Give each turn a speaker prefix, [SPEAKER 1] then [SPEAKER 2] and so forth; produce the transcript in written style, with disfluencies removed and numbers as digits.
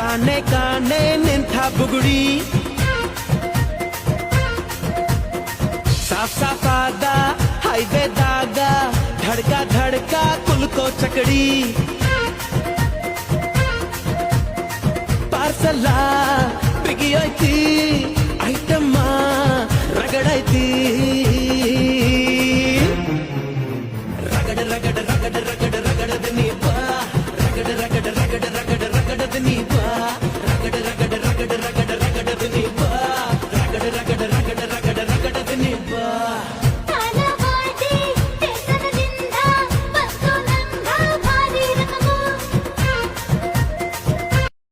[SPEAKER 1] ಕಾನೆ ಕಾನೆ ನಿಂತ ಬುಗುಡಿ ಸಾಫ್ ಸಾಫಾದ ಹೈವೇದಾಗ ಧಡ್ಕ ಧಡ್ಕ ಕುಲ್ಕೋ ಚಕಡಿ ಪಾರ್ಸಲ ಬಿಗಿಯೈತಿ ಐಟಮ್ಮ ರಗಡೈತಿ ರಗಡ ರಗಡ ರಗಡ ರಗಡ ರಗಡದ ನೀ ಬಾ ರಗಡ ರಗಡ ರಗಡ ರಗಡ ರಗಡದ ನೀ ಬಾ